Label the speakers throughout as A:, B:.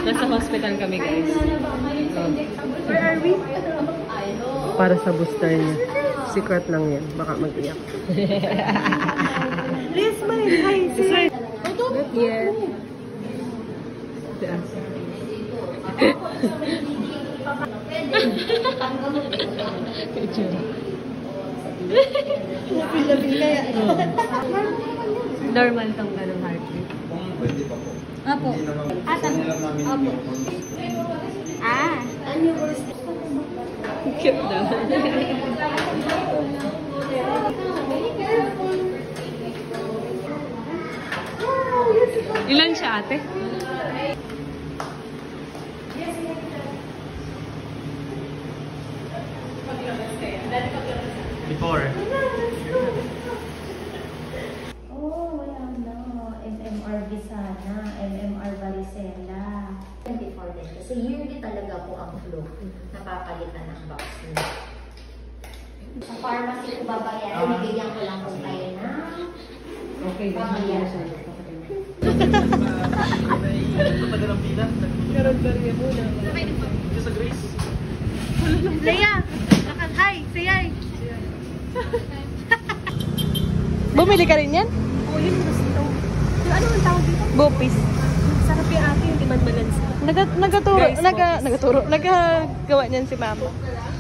A: Nasa hospital kami, guys.
B: Where are we?
A: Para sa booster niya. Secret lang yan. Baka mag-iyak.
B: Please, smile. Hi, say.
A: Not yet. Normal tong ganong heart rate.
B: Apo. Apo. Ah.
A: Cute daw. Ilan siya, ate?
C: Before.
B: Oh, wala na. MMR Visana, MMR Varicella. 24 din. Kasi yearly talaga po ang flu. Napapalitan ng vaccine. Sa pharmacy ko babayaran, bibigyan ko lang po tayo na.
A: Okay.
B: Babayaran.
C: Matagal ang pila.
A: Karoon-karoon yan muna.
C: Dito sa Grace.
B: Leia! Hi! Say hi!
A: Bumili ka rin yan?
B: Oh, yun gusto. Yung ano ang tawag dito?
A: Bopis.
B: Sarap yung ate yung demand balance.
A: Nagaturo. Nagagawa niyan si mama.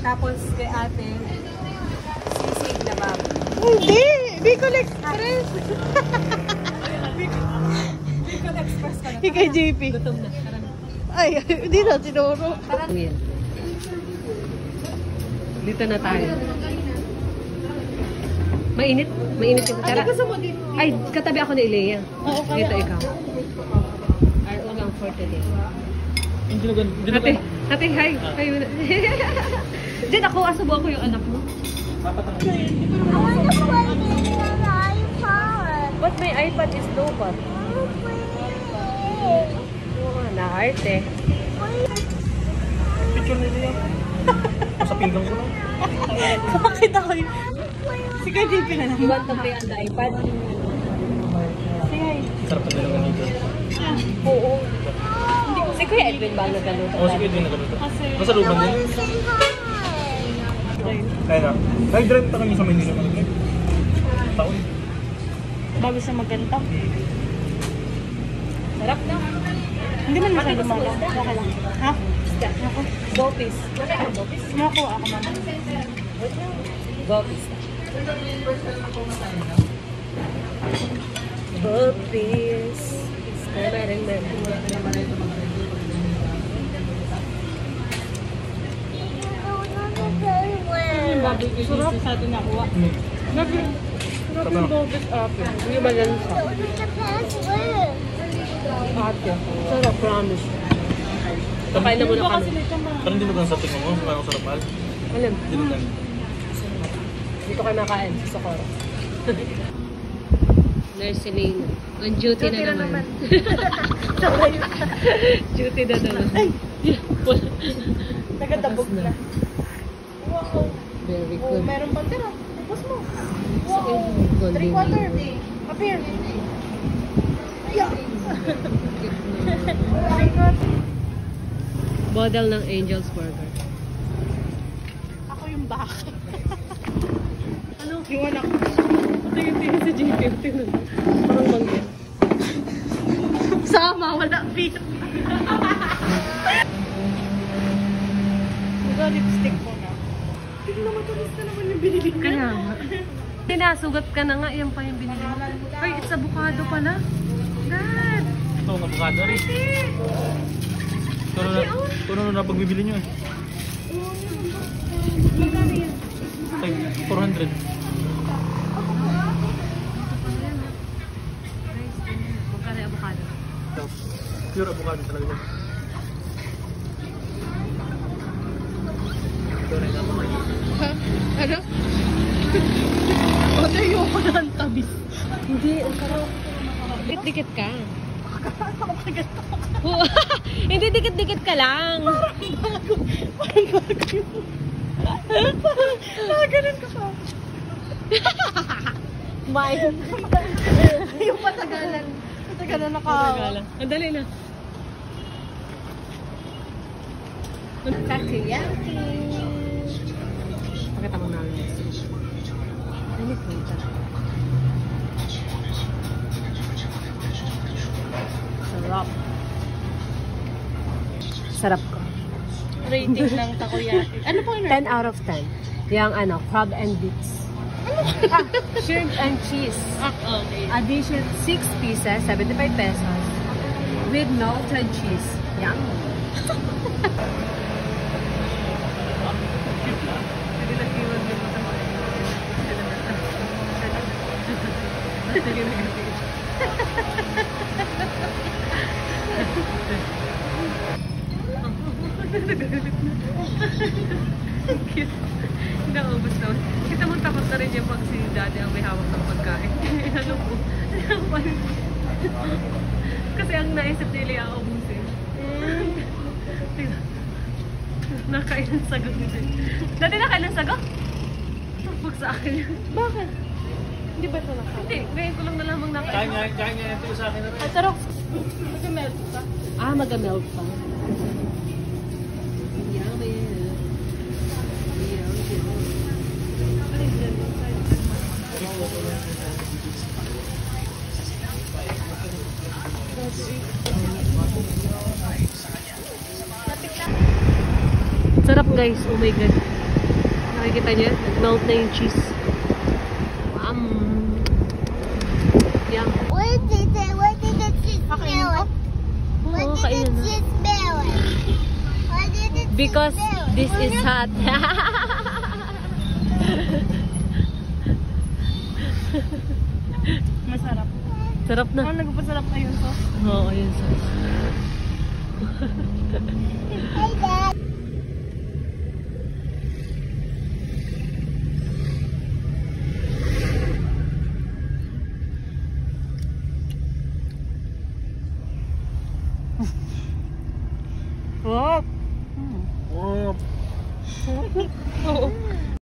B: Tapos kay ate, sisig na babo.
A: Hindi! Bicol Express!
B: Bicol Express ka na.
A: Kay JP.
B: Gutom na. Karang.
A: Ay, hindi na sinuro.
B: Parang
A: Dito na tayo. Mainit? Mainit yung tara. Ay, katabi ako ni Ilea. Dito ikaw. Our ulang for today. Ate, hi. Hi. Diyan ako, asubo ako yung anak mo.
D: I want to play in the iPad.
A: But my iPad is low pa. Oo, na-arte.
C: Picture nila yan. Sa pinggang ko lang.
B: Bakit ako yun? Sige, JP na lang.
A: You want to play on the iPad?
B: Sige.
C: Sarap na lang nito.
A: Oo. Si Kuya Edwin ba nagkaluto?
C: Oo, sige din nagkaluto. Nasa luban din. Kaya na. Nag-drive pa kami sa Manila. Taon.
B: Bago siya magkanta.
A: Sarap na.
B: Hindi man masyado malaw. Okay lang. Ha? Ako.
A: Bopis.
B: Ako mama.
A: Bopis. Bopis.
B: Sarap. Sa atin nakuha. Sarap yung bopis ate.
A: Hindi malansa. Ate. Sarap, promise. Kakain na muna kami.
C: Parang dinugan sa tingin mo. Parang sarap mahal.
A: Alam,
C: Dinugan.
A: dito kayo nakain sa Socorro. Nurse Elena. On duty na naman. Duty na naman. Ay!
B: Nagatabog na. Wow.
A: Very
B: Oh,
A: good.
B: meron pang tira. Tapos mo.
A: Wow.
B: Wow. 3/4. Up here. Yeah. 3/4.
A: Model ng Angel's Burger.
B: Ako yung baka. Ano? Yung anak ko.
A: Tingin-tingin si JP. Parang manggit.
B: Sama, wala fit. Ito lipstick ko na. Hindi na matalis na naman yung binili ko.
A: Kaya nga. Tinasugat ka na nga. Yan pa yung binili mo. Ay, it's avocado pala. God!
C: Ito, ang avocado rin. Ito na pagbibili nyo eh. Ay, 400.
A: Magkano yung avocado?
C: Pure avocado talaga. Ito rin ang avocado.
A: Ha? Ano?
B: Ano yung ako ng tabi?
A: Hindi, ang sarap. Dikit-dikit ka. Hindi, dikit-dikit ka lang.
B: Parang bago yun. Parang ganun ka pa.
A: Mine.
B: Yung patagalan.
D: Teka na
A: Regala. Ang dali na.
D: Takoyaki.
A: Pakita mo namin. Ano po ito? Sarap. Sarap ko.
D: Rating ng takoyaki. Ano po yun?
A: 10 out of 10. Yung ano, crab and beets. Shrimp and cheese.
D: Okay.
A: Addition 6 pieces, 75 pesos. With melted cheese. Yum.
E: Cute. Naubos naman. Kita mo takot na rin yung pag si daddy ang may hawak ng pagkain. Ano po? Kasi ang naisip nila yung ubusin. Nakain ng sagot nito. Dati nakain ng sagot? Tumpag sa akin yun.
D: Bakit? Hindi ba ito nakain?
E: Hindi, ngayon ko lang nalamang nakain.
C: Kain nga ito sa akin na rin.
D: Ang sarap. Mag-melt ka.
A: Ah, mag-melt pa. Yummy. Sarap guys, oh my god. Nakikita niyo? Melt na yung cheese. Yum.
D: Where did the cheese smell? Where
A: Oo,
D: did
A: kainin
D: the
A: na.
D: cheese smell? Where did the cheese
A: Because
D: smell?
A: this is hot.
D: Masarap.
A: Sarap na.
D: Oh, nagpapasarap na yun sauce.
A: Oo, yun sauce.
D: Hey, Dad.
A: Sarap.
C: Oh.
A: Oo.